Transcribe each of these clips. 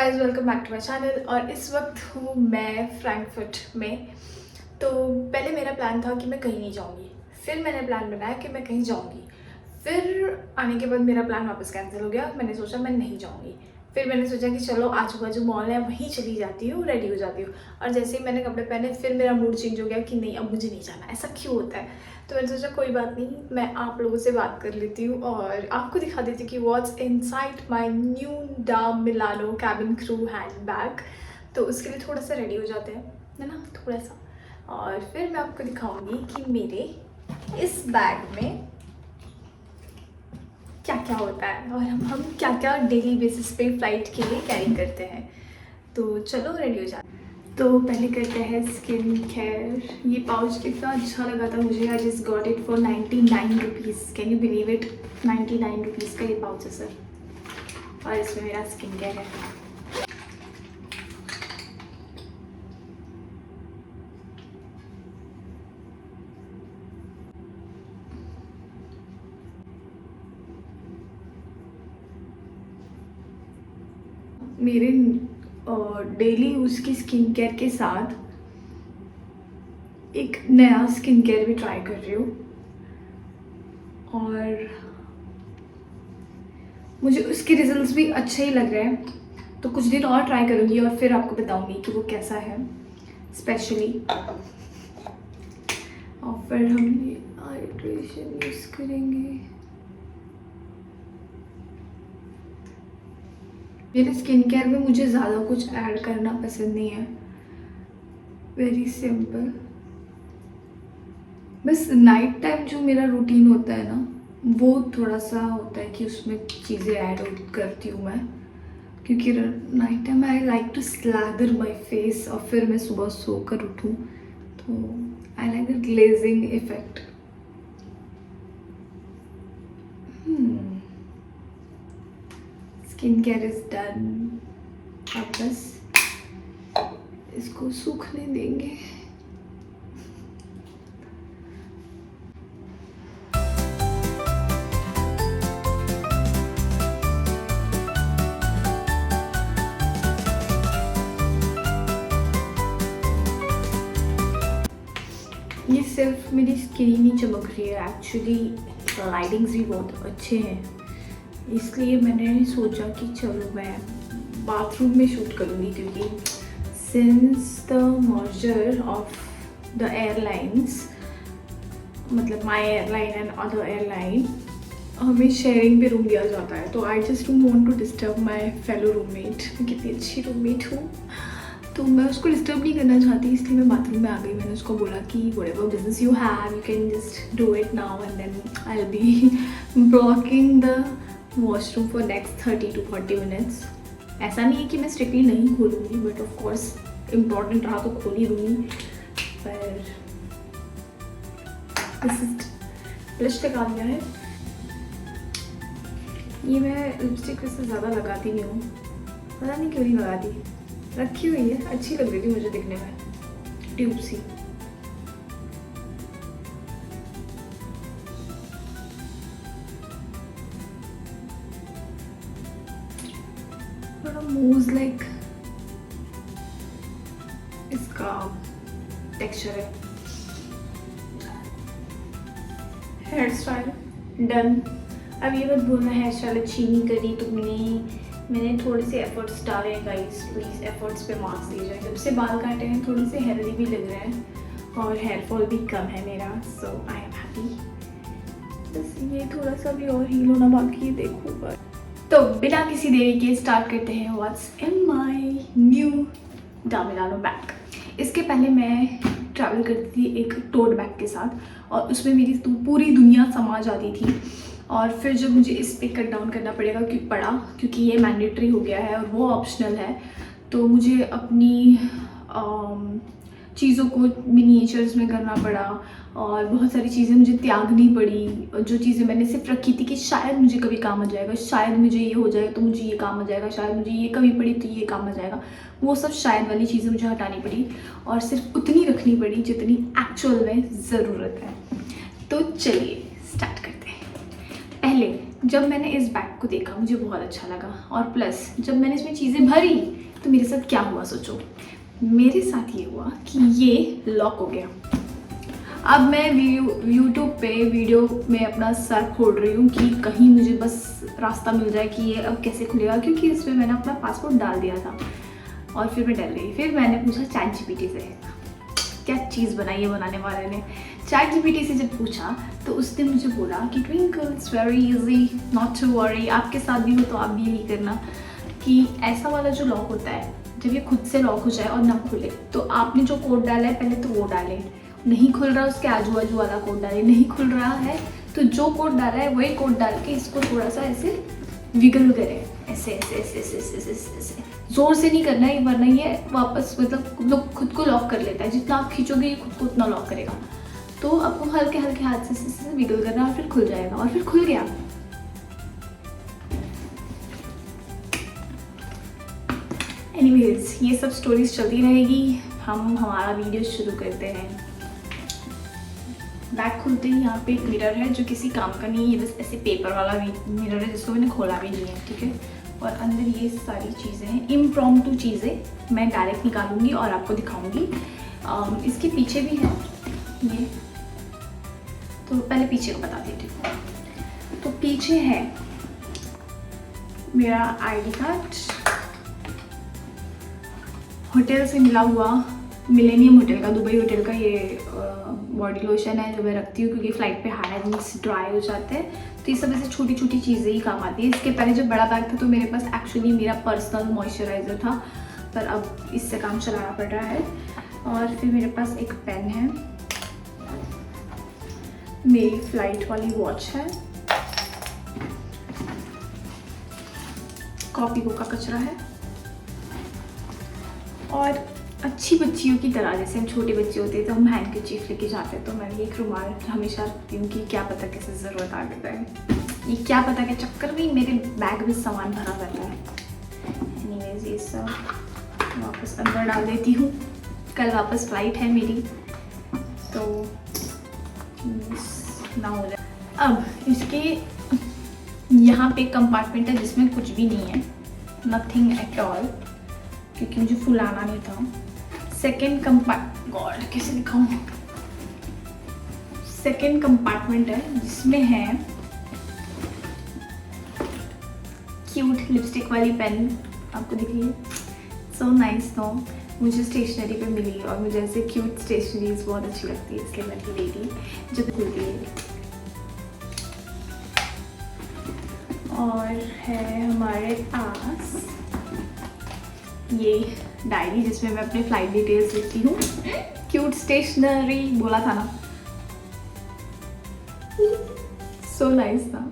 Guys welcome back to my channel. और इस वक्त हूँ मैं फ्रैंकफर्ट में। तो पहले मेरा प्लान था कि मैं कहीं नहीं जाऊँगी, फिर मैंने प्लान बनाया कि मैं कहीं जाऊँगी, फिर आने के बाद मेरा प्लान वापस कैंसिल हो गया। मैंने सोचा मैं नहीं जाऊँगी, फिर मैंने सोचा कि चलो आजू बाजू मॉल है वहीं चली जाती हूँ, रेडी हो जाती हूँ। और जैसे ही मैंने कपड़े पहने फिर मेरा मूड चेंज हो गया कि नहीं अब मुझे नहीं जाना, ऐसा क्यों होता है। तो मैंने सोचा कोई बात नहीं, मैं आप लोगों से बात कर लेती हूँ और आपको दिखा देती हूँ कि व्हाट्स इनसाइड माय न्यू डा Milano cabin crew hand bag. तो उसके लिए थोड़ा सा रेडी हो जाते हैं, है ना, थोड़ा सा। और फिर मैं आपको दिखाऊंगी कि मेरे इस बैग में क्या क्या होता है और हम क्या क्या डेली बेसिस पे फ्लाइट के लिए कैरी करते हैं। तो चलो रेडी हो जाते हैं। तो पहले करते हैं स्किन केयर। ये पाउच इतना अच्छा लगा था मुझे, I just got it for 99 rupees. Can you believe it, 99 rupees का ये पाउच है सर। और इसमें मेरा स्किन केयर है। मेरे डेली यूज़ की स्किन केयर के साथ एक नया स्किन केयर भी ट्राई कर रही हूँ और मुझे उसके रिजल्ट्स भी अच्छे ही लग रहे हैं। तो कुछ दिन और ट्राई करूँगी और फिर आपको बताऊँगी कि वो कैसा है स्पेशली। और फिर हम ये हाइड्रेशन यूज़ करेंगे। मेरे स्किन केयर में मुझे ज़्यादा कुछ ऐड करना पसंद नहीं है, वेरी सिंपल। बस नाइट टाइम जो मेरा रूटीन होता है ना, वो थोड़ा सा होता है कि उसमें चीज़ें ऐड करती हूँ मैं, क्योंकि night time I like to slather my face और फिर मैं सुबह सोकर उठूँ, तो I like the glazing effect. Skin care is done. अब बस इसको सूखने देंगे। ये सिर्फ मेरी स्किन ही नहीं चमक रही है, एक्चुअली लाइटिंग्स भी बहुत अच्छे हैं, इसलिए मैंने सोचा कि चलो मैं बाथरूम में शूट करूँगी। क्योंकि since the merger of the airlines, मतलब my airline and other airline, हमें शेयरिंग पे रूम दिया जाता है। तो I just don't want to disturb my fellow roommate. मैं कितनी अच्छी रूममेट हूँ, तो मैं उसको डिस्टर्ब नहीं करना चाहती, इसलिए मैं बाथरूम में आ गई। मैंने उसको बोला कि whatever business you have you can just do it now and then I will be blocking the washroom for next 30 to 40 minutes. ऐसा नहीं है कि मैं स्ट्रिक्टली नहीं खोलूँगी, बट ऑफ कोर्स इम्पॉर्टेंट रहा तो खोल ही दूँगी। पर दिस इज ब्लश लगा दिया है। ये मैं लिपस्टिक से ज़्यादा लगाती नहीं हूँ, पता नहीं क्यों नहीं लगाती, रखी हुई है, अच्छी लग रही थी मुझे दिखने में, ट्यूब सी। थोड़ा मूज लाइक इसका टेक्सचर है। Hairstyle done. अब ये मत बोलना हेयर स्टाइल अच्छी नहीं करी तुमने, मैंने थोड़े से एफर्ट्स डाले हैं गाइस, प्लीज़ एफर्ट्स पे मार्क्स दिए जाए। जब से बाल काटे हैं थोड़े से हेल्दी भी लग रहे हैं और हेयर फॉल भी कम है मेरा, सो आई एम हैप्पी। बस ये थोड़ा सा भी और हील होना बाकी है, देखो। पर तो बिना किसी देरी के स्टार्ट करते हैं व्हाट्स इन माई न्यू डा मिलानो बैग। इसके पहले मैं ट्रैवल करती थी एक टोट बैग के साथ और उसमें मेरी पूरी दुनिया समा जाती थी। और फिर जब मुझे इस पे कट डाउन करना पड़ेगा क्योंकि ये मैंडेटरी हो गया है और वो ऑप्शनल है, तो मुझे अपनी चीज़ों को मिनिएचर्स में करना पड़ा और बहुत सारी चीज़ें मुझे त्यागनी पड़ी। जो चीज़ें मैंने सिर्फ रखी थी कि शायद मुझे कभी काम आ जाएगा, शायद मुझे ये हो जाएगा तो मुझे ये काम आ जाएगा, शायद मुझे ये कमी पड़ी तो ये काम आ जाएगा, वो सब शायद वाली चीज़ें मुझे हटानी पड़ी और सिर्फ उतनी रखनी पड़ी जितनी एक्चुअल में ज़रूरत है। तो चलिए स्टार्ट करते हैं। पहले जब मैंने इस बैग को देखा मुझे बहुत अच्छा लगा, और प्लस जब मैंने इसमें चीज़ें भरी तो मेरे साथ क्या हुआ सोचो। मेरे साथ ये हुआ कि ये लॉक हो गया। अब मैं यूट्यूब पे वीडियो में अपना सर फोड़ रही हूँ कि कहीं मुझे बस रास्ता मिल जाए कि ये अब कैसे खुलेगा, क्योंकि इसमें मैंने अपना पासपोर्ट डाल दिया था। और फिर मैं डर गई। फिर मैंने पूछा ChatGPT से, क्या चीज़ बनाई है बनाने वाले ने। ChatGPT से जब पूछा तो उसने मुझे बोला कि Twinkle it's very easy, not to worry, आपके साथ भी हो तो आप भी यही करना कि ऐसा वाला जो लॉक होता है जब ये खुद से लॉक हो जाए और ना खुले तो आपने जो कोड डाला है पहले तो वो डालें, नहीं खुल रहा उसके आजू बाजू वाला कोड डालें, नहीं खुल रहा है तो जो कोड डाला है वही कोड डाल के इसको थोड़ा सा ऐसे विगल करें, ऐसे ऐसे ऐसे ऐसे ऐसे ऐसे ऐसे, जोर से नहीं करना है वरना ये वापस मतलब खुद को लॉक कर लेता है। जितना आप खींचोगे ये खुद को उतना लॉक करेगा। तो आपको हल्के हल्के हाथ से विगल करना और फिर खुल जाएगा। और फिर खुल गया। एनीवेज ये सब स्टोरीज चलती रहेगी, हम हमारा वीडियो शुरू करते हैं। बैग खुलते ही यहाँ पे एक मिरर है जो किसी काम का नहीं है, ये बस ऐसे पेपर वाला मिरर है जिसको मैंने खोला भी नहीं है, ठीक है। और अंदर ये सारी चीज़ें हैं, इम्प्रॉम्प्टू चीज़ें मैं डायरेक्ट निकालूंगी और आपको दिखाऊंगी। इसके पीछे भी है ये, तो पहले पीछे को बता देती हूँ। तो पीछे है मेरा ID कार्ड, होटल से मिला हुआ, मिलेनियम होटल का, दुबई होटल का ये बॉडी लोशन है जो मैं रखती हूँ क्योंकि फ़्लाइट पे हैंड्स ड्राई हो जाते हैं। तो ये सब ऐसे छोटी छोटी चीज़ें ही काम आती है। इसके पहले जो बड़ा बैग था तो मेरे पास एक्चुअली मेरा पर्सनल मॉइस्चराइज़र था, पर अब इससे काम चलाना पड़ रहा है। और फिर मेरे पास एक पेन है, मेरी फ़्लाइट वाली वॉच है, कॉपी बुक का कचरा है, और अच्छी बच्चियों की तरह जैसे हम छोटे बच्चे होते हैं तो हम हैंडकरचीफ लेके जाते हैं, तो मैं ये एक रुमाल हमेशा रखती हूँ कि क्या पता कैसे ज़रूरत आ जाता है। ये क्या पता के चक्कर में मेरे बैग में सामान भरा रहता है। एनीवेज ये सब वापस अंदर डाल देती हूँ, कल वापस फ़्लाइट है मेरी तो ना हो जाए। अब इसके यहाँ पे कंपार्टमेंट है जिसमें कुछ भी नहीं है, नथिंग एट ऑल, क्योंकि मुझे फुलाना नहीं था। सेकेंड गॉड कैसे दिखाऊं, सेकेंड कंपार्टमेंट है जिसमें है क्यूट लिपस्टिक वाली पेन, आपको दिख रही है, सो नाइस नो, मुझे स्टेशनरी पे मिली और मुझे ऐसे क्यूट स्टेशनरीज बहुत अच्छी लगती है इसलिए मैंने ले ली जब खुलती है। और है हमारे पास ये डायरी जिसमें मैं अपने फ्लाइट डिटेल्स लिखती हूँ, क्यूट स्टेशनरी बोला था ना, सो नाइस ना।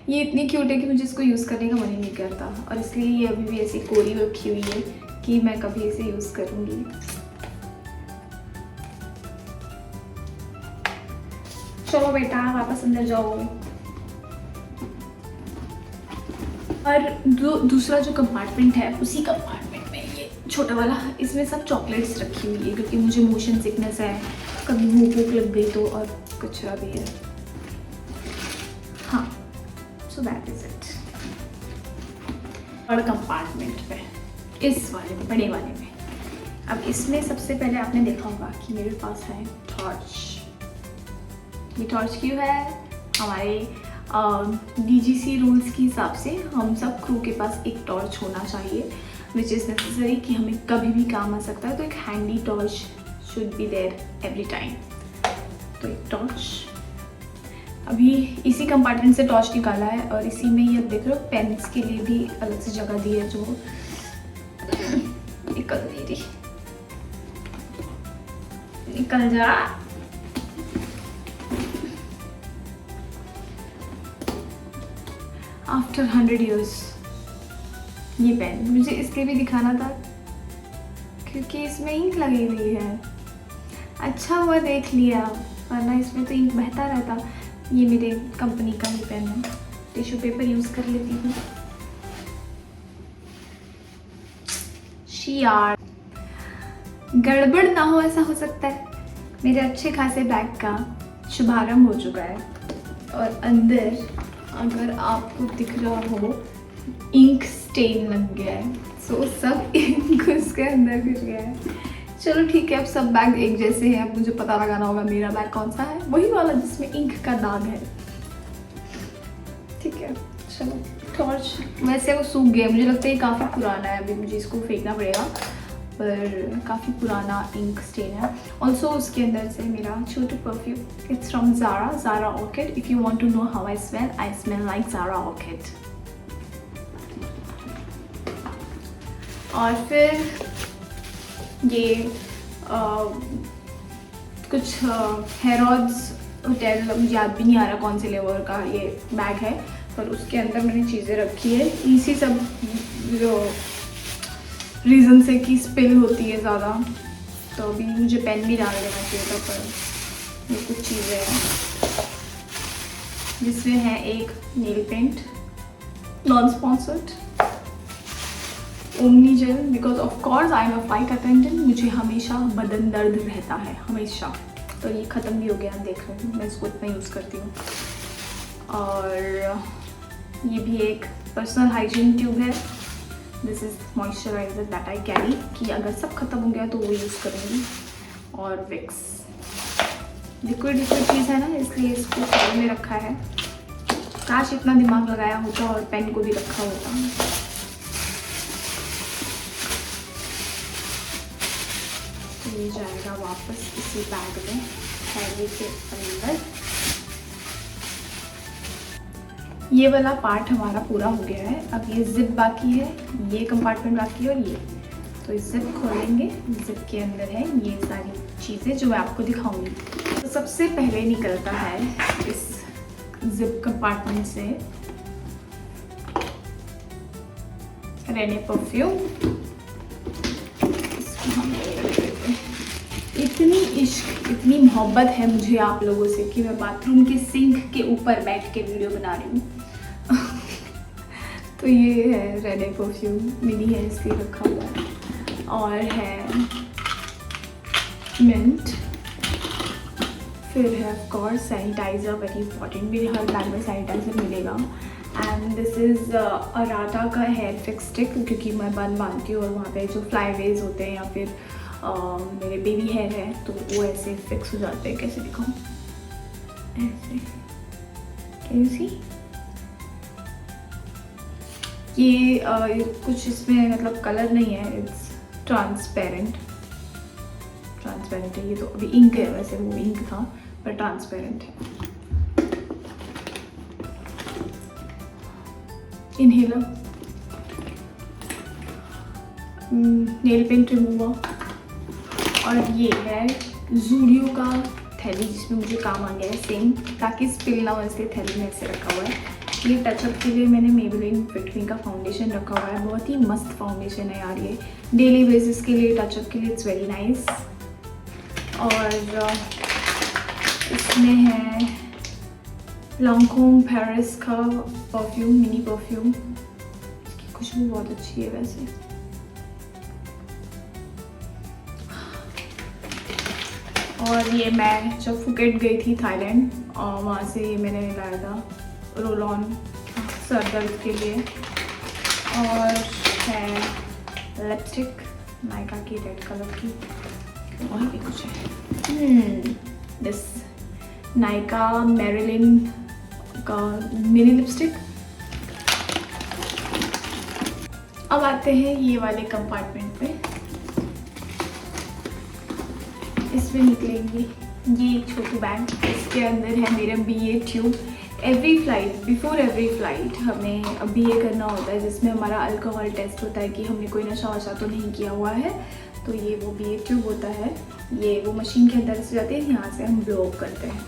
ये इतनी क्यूट है कि मुझे इसको यूज़ करने का मन ही नहीं करता और इसलिए ये अभी भी ऐसी कोरी रखी हुई है कि मैं कभी इसे यूज़ करूँगी। चलो बेटा वापस अंदर जाओ। और दूसरा जो कंपार्टमेंट है उसी कंपार्टमेंट में ये छोटा वाला, इसमें सब चॉकलेट्स रखी हुई है क्योंकि मुझे मोशन सिकनेस है, कभी मुँह भूख लग गई तो, और कचरा भी है। हाँ सो दैट इज इट। और कंपार्टमेंट पे इस वाले में, बड़े वाले में, अब इसमें सबसे पहले आपने देखा होगा कि मेरे पास है टॉर्च। ये टॉर्च क्यों है? हमारे DGC रूल्स के हिसाब से हम सब क्रू के पास एक टॉर्च होना चाहिए, विच इज़ नेसेसरी कि हमें कभी भी काम आ सकता है, तो एक handy torch should be there every time. तो एक टॉर्च, अभी इसी कंपार्टमेंट से टॉर्च निकाला है और इसी में ही अब देख रहे हो पेन्स के लिए भी अलग से जगह दी है जो निकल नहीं रही, निकल जा। आफ्टर 100 years ये पेन मुझे इसलिए भी दिखाना था क्योंकि इसमें इंक लगी हुई है। अच्छा हुआ देख लिया, वरना इसमें तो इंक बहता रहता। ये मेरे कंपनी का ही पेन है, टिश्यू पेपर यूज़ कर लेती हूँ। यार गड़बड़ ना हो ऐसा हो सकता है। मेरे अच्छे खासे बैग का शुभारंभ हो चुका है और अंदर अगर आपको दिख रहा हो इंक स्टेन लग गया है, सो सब इंक उसके अंदर गिर गया है। चलो ठीक है, अब सब बैग एक जैसे हैं, अब मुझे पता लगाना होगा मेरा बैग कौन सा है, वही वाला जिसमें इंक का दाग है। ठीक है, चलो टॉर्च, वैसे वो सूख गया, मुझे लगता है ये काफ़ी पुराना है, अभी मुझे इसको फेंकना पड़ेगा, पर काफ़ी पुराना इंक स्टेन है। ऑल्सो उसके अंदर से मेरा छोटू perfume, it's from Zara orchid. If you want to know how I smell like Zara orchid. और फिर ये कुछ हैरोड्स होटल, मुझे याद भी नहीं आ रहा कौन से फ्लेवर का ये बैग है, पर उसके अंदर मैंने चीज़ें रखी है इसी सब जो रीज़न से कि स्पिल होती है ज़्यादा। तो अभी मुझे पेन भी डाल देना चाहिए था, पर ये कुछ चीज़ें हैं जिसमें है एक nail paint, non sponsored, omni gel, because of course I am a flight attendant, मुझे हमेशा बदन दर्द रहता है हमेशा। तो ये ख़त्म भी हो गया, देख रही हूँ मैं इसको इतना यूज़ करती हूँ। और ये भी एक पर्सनल हाइजीन ट्यूब है, this is moisturiser that I carry, कि अगर सब खत्म हो गया तो वो यूज़ करूँगी। और विक्स, लिक्विड चीज़ है ना, इसलिए इसको साइड में रखा है। काश इतना दिमाग लगाया होता और पेन को भी रखा होता। ये जाएगा वापस इसी बैग में, थैली के अंदर। ये वाला पार्ट हमारा पूरा हो गया है, अब ये जिप बाकी है, ये कंपार्टमेंट बाकी है, और ये तो इस जिप खोलेंगे, जिप के अंदर है ये सारी चीज़ें जो मैं आपको दिखाऊंगी। तो सबसे पहले निकलता है इस जिप कंपार्टमेंट से रेने परफ्यूम। इसको हम इतनी इश्क, इतनी मोहब्बत है मुझे आप लोगों से कि मैं बाथरूम के सिंक के ऊपर बैठ के वीडियो बना रही हूँ। तो ये है रेने परफ्यूम, मिनी है इसलिए रखा हुआ है। और है मिंट, फिर है of course sanitiser, very important, मेरे हर बैग में सैनिटाइज़र मिलेगा। एंड दिस इज़ अराटा का हेयर फिक्स स्टिक, क्योंकि मैं बन बांधती हूँ और वहाँ पे जो फ्लाईवेज होते हैं या फिर मेरे बेबी हेयर है तो वो ऐसे फिक्स हो जाते हैं। कैसे दिखाऊं, ऐसे, कैन यू सी? ये कुछ इसमें मतलब कलर नहीं है, इट्स ट्रांसपेरेंट है। ये तो अभी इंक है, वैसे वो इंक था पर ट्रांसपेरेंट है। इनहेलर, नेल पेंट रिमूवर, और ये है ज़ूडियो का थैली जिसमें मुझे काम आ गया है सेम, ताकि स्पिल ना हो इसलिए थैली में ऐसे रखा हुआ है। ये टचअप के लिए मैंने मेबेलिन फिट मी का फाउंडेशन रखा हुआ है, बहुत ही मस्त फाउंडेशन है यार ये, डेली बेसिस के लिए, टचअप के लिए इट्स वेरी नाइस। और इसमें है लॉन्गकॉम पेरिस का परफ्यूम, मिनी परफ्यूम, इसकी खुशबू बहुत अच्छी है वैसे। और ये मैं जब फुकेट गई थी थाईलैंड, और वहाँ से ये मैंने लाया था रोल ऑन सर दर्द के लिए। और है लिपस्टिक नायका की रेड कलर की, और भी कुछ है, दिस नायका मैरिलिन का मिनी लिपस्टिक। अब आते हैं ये वाले कंपार्टमेंट पे, इसमें निकलेंगे ये एक छोटू बैग, इसके अंदर है मेरा BA tube. Every flight, before every flight हमें BA करना होता है, जिसमें हमारा अल्कोहल टेस्ट होता है कि हमने कोई नशा वशा तो नहीं किया हुआ है। तो ये वो BA ट्यूब होता है, ये वो मशीन के अंदर से जाती है, यहाँ से हम ब्लो अप करते हैं।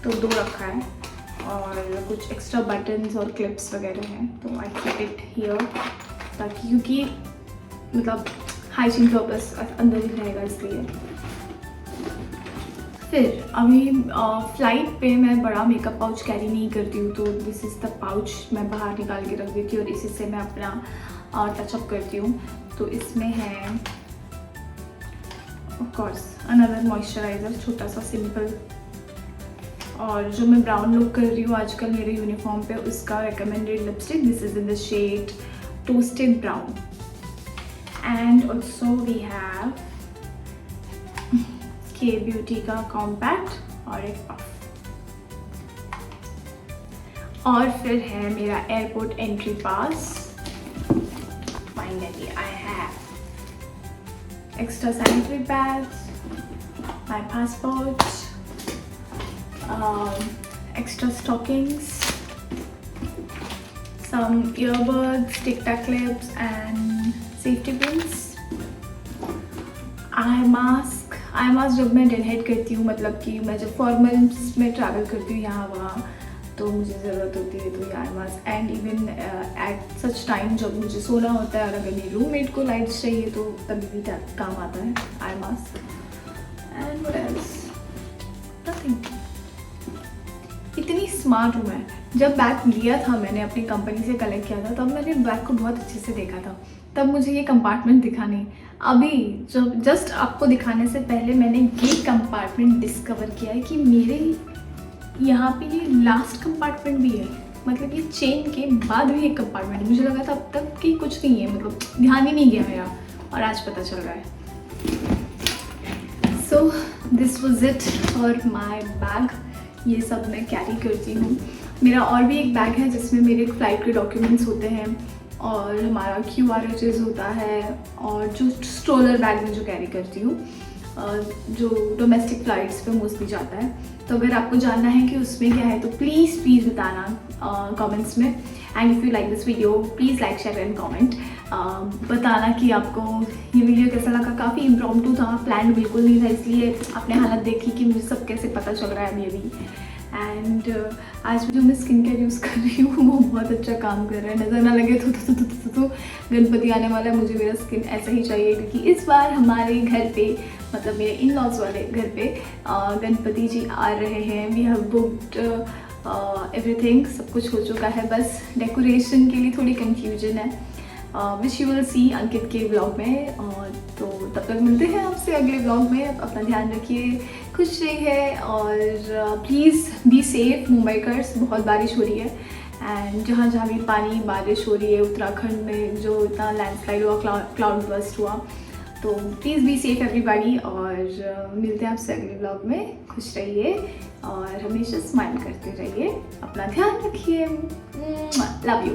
तो 2 रखा है, और कुछ एक्स्ट्रा बटन्स और क्लिप्स वगैरह हैं, तो आई कीप इट हियर, ताकि क्योंकि मतलब हाइजीन पर्पस अंदर ही रहेगा इसलिए। फिर अभी फ़्लाइट पे मैं बड़ा मेकअप पाउच कैरी नहीं करती हूँ, तो दिस इज़ द पाउच मैं बाहर निकाल के रख देती हूँ, और इसी से मैं अपना टचअप करती हूँ। तो इसमें है ऑफ कोर्स अनदर मॉइस्चराइज़र, छोटा सा सिंपल, और जो मैं ब्राउन लुक कर रही हूँ आजकल मेरे यूनिफॉर्म पे, उसका recommended lipstick, this is in the shade toasted brown. And also we have K beauty का कॉम्पैक्ट और एक पफ। और फिर है मेरा airport entry pass. Finally I have extra sanitary pads, my passport, extra stockings, some earbuds, tic tac clips and safety pins, eye mask जब मैं डेनहेड करती हूँ, मतलब कि मैं जब फॉर्मल्स में ट्रैवल करती हूँ यहाँ वहाँ, तो मुझे ज़रूरत होती है तो ये eye mask. And even at such time जब मुझे सोना होता है और अगर मेरी रूममेट को लाइट्स चाहिए तो तभी भी काम आता है eye mask. And what else, nothing. इतनी स्मार्ट हूँ मैं। जब बैग लिया था मैंने अपनी कंपनी से कलेक्ट किया था, तब मैंने बैग को बहुत अच्छे से देखा था, तब मुझे ये कंपार्टमेंट दिखा नहीं। अभी जब जस्ट आपको दिखाने से पहले मैंने ये कंपार्टमेंट डिस्कवर किया है कि मेरे यहाँ पे ये लास्ट कंपार्टमेंट भी है, मतलब ये चेन के बाद भी एक कंपार्टमेंट है। मुझे लगा था अब तक कि कुछ नहीं है, मतलब ध्यान ही नहीं गया मेरा, और आज पता चल रहा है। So this was it for my bag. ये सब मैं कैरी करती हूँ। मेरा और भी एक बैग है जिसमें मेरे फ्लाइट के डॉक्यूमेंट्स होते हैं और हमारा QRHs होता है, और जो स्ट्रोलर बैग में जो कैरी करती हूँ जो डोमेस्टिक फ़्लाइट्स पे मोस्टली जाता है। तो अगर आपको जानना है कि उसमें क्या है तो प्लीज़ बताना कमेंट्स में। And if you like this video please like share and comment. बताना कि आपको ये वीडियो कैसा लगा। काफ़ी इम्प्रॉम्प्टू था, प्लान बिल्कुल नहीं था, इसलिए आपने हालत देखी कि मुझे सब कैसे पता चल रहा है अभी। एंड आज जो मैं स्किन केयर यूज़ कर रही हूँ वो बहुत अच्छा काम कर रहा है। नज़र ना लगे तो गणपति आने वाला है, मुझे मेरा स्किन ऐसा ही चाहिए, क्योंकि इस बार हमारे घर पे, मतलब मेरे इन लॉज वाले घर पे गणपति जी आ रहे हैं। वी हैव बुक्ड एवरीथिंग, सब कुछ हो चुका है, बस डेकोरेशन के लिए थोड़ी कंफ्यूजन है, विच यू विल सी अंकित के ब्लॉग में। तो तब तक मिलते हैं आपसे अगले ब्लॉग में। अपना ध्यान रखिए, खुश रहिए, और प्लीज़ बी सेफ। मुंबईकर्स, बहुत बारिश हो रही है, एंड जहाँ जहाँ भी पानी बारिश हो रही है, उत्तराखंड में जो इतना लैंडस्लाइड हुआ, क्लाउड बर्स्ट हुआ, तो प्लीज़ बी सेफ एवरीबॉडी। और मिलते हैं आपसे अगले ब्लॉग में। खुश रहिए और हमेशा स्माइल करते रहिए। अपना ध्यान रखिए। Love you.